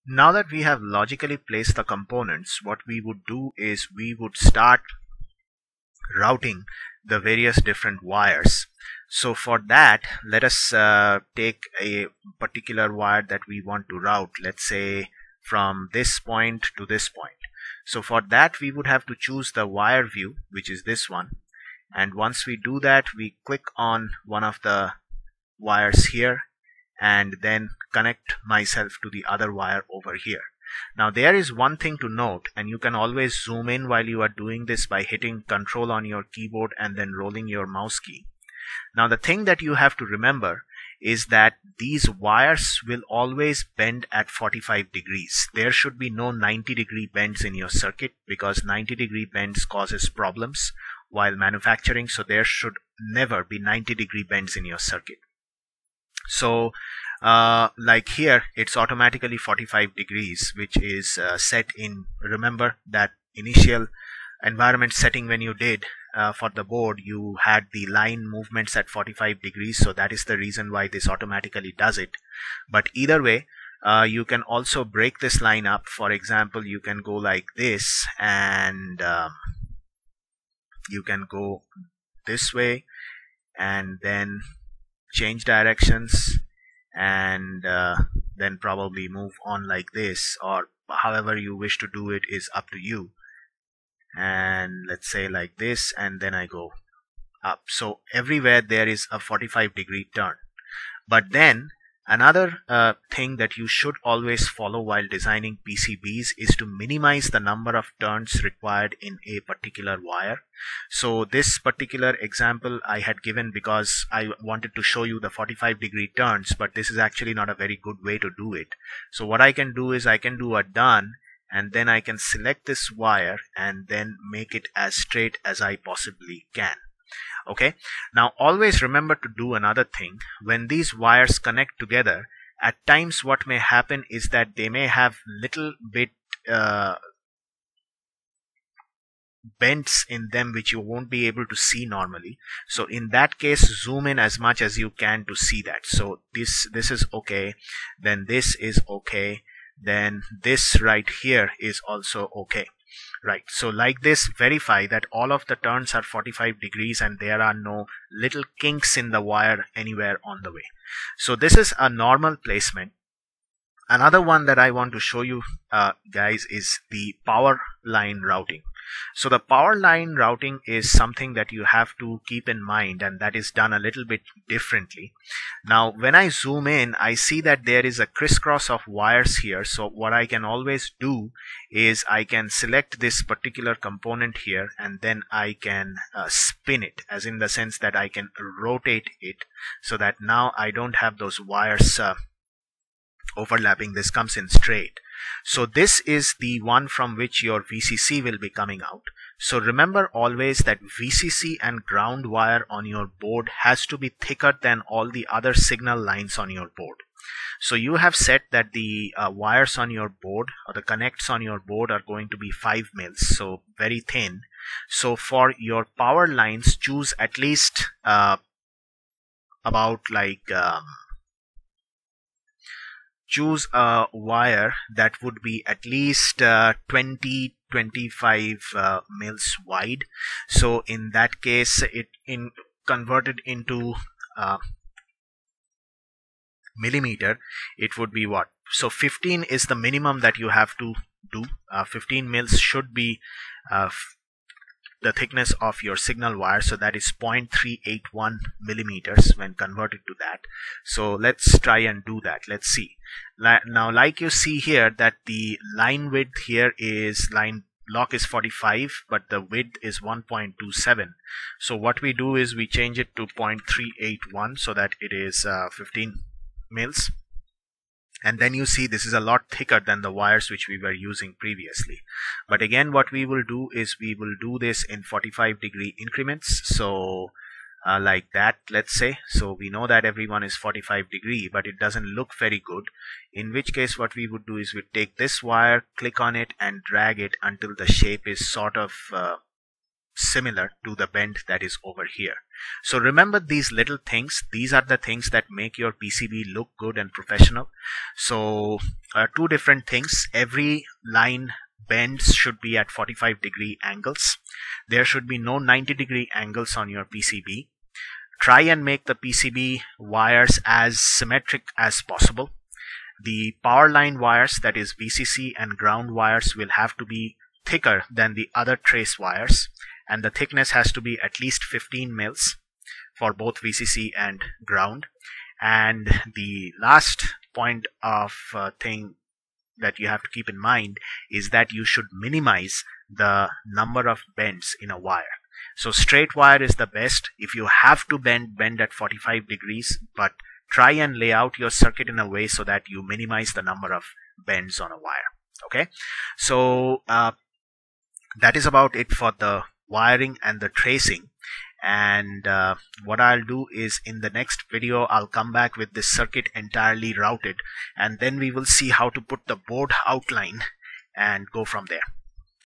Now that we have logically placed the components, what we would do is we would start routing the various different wires. So for that, let us take a particular wire that we want to route, let's say from this point to this point. So for that, we would have to choose the wire view, which is this one. And once we do that, we click on one of the wires here and then connect myself to the other wire over here. Now there is one thing to note, and you can always zoom in while you are doing this by hitting Control on your keyboard and then rolling your mouse key. Now the thing that you have to remember is that these wires will always bend at 45 degrees. There should be no 90-degree bends in your circuit, because 90-degree bends causes problems while manufacturing, so there should never be 90-degree bends in your circuit. So like here, it's automatically 45 degrees, which is set in, remember that initial environment setting when you did for the board, you had the line movements at 45 degrees, so that is the reason why this automatically does it. But either way, you can also break this line up. For example, you can go like this, and you can go this way and then change directions, and then probably move on like this, or however you wish to do it is up to you. And let's say like this, and then I go up. So everywhere there is a 45-degree turn. But then another thing that you should always follow while designing PCBs is to minimize the number of turns required in a particular wire. So this particular example I had given because I wanted to show you the 45-degree turns, but this is actually not a very good way to do it. So what I can do is I can do a done, and then I can select this wire and then make it as straight as I possibly can. Okay, now always remember to do another thing. When these wires connect together, at times what may happen is that they may have little bit bends in them which you won't be able to see normally. So in that case, zoom in as much as you can to see that. So this is okay, then this is okay, then this right here is also okay. Right, so like this, verify that all of the turns are 45 degrees and there are no little kinks in the wire anywhere on the way. So this is a normal placement. Another one that I want to show you guys is the power line routing. So the power line routing is something that you have to keep in mind, and that is done a little bit differently. Now when I zoom in, I see that there is a crisscross of wires here. So what I can always do is I can select this particular component here, and then I can spin it, as in the sense that I can rotate it, so that now I don't have those wires overlapping. This comes in straight. So this is the one from which your VCC will be coming out. So remember always that VCC and ground wire on your board has to be thicker than all the other signal lines on your board. So you have set that the wires on your board, or the connects on your board, are going to be 5 mils, so very thin. So for your power lines, choose at least about like choose a wire that would be at least 20-25 mils wide. So in that case, it converted into millimeter, it would be what? So 15 is the minimum that you have to do. 15 mils should be the thickness of your signal wire, so that is 0.381 millimeters when converted to that. So let's try and do that. Let's see. Now like you see here that the line width here is block is 45, but the width is 1.27. So what we do is we change it to 0.381 so that it is 15 mils. And then you see this is a lot thicker than the wires which we were using previously. But again, what we will do is we will do this in 45-degree increments. So like that, let's say. So we know that everyone is 45 degree, but it doesn't look very good. In which case what we would do is we take this wire, click on it and drag it until the shape is sort of similar to the bend that is over here. So remember these little things. These are the things that make your PCB look good and professional. So two different things. Every line bends should be at 45-degree angles. There should be no 90-degree angles on your PCB. Try and make the PCB wires as symmetric as possible. The power line wires, that is VCC and ground wires, will have to be thicker than the other trace wires, and the thickness has to be at least 15 mils for both VCC and ground. And the last point of thing that you have to keep in mind is that you should minimize the number of bends in a wire. So straight wire is the best. If you have to bend at 45 degrees, but try and lay out your circuit in a way so that you minimize the number of bends on a wire. Okay, so that is about it for the wiring and the tracing. And what I'll do is, in the next video, I'll come back with this circuit entirely routed, and then we will see how to put the board outline and go from there.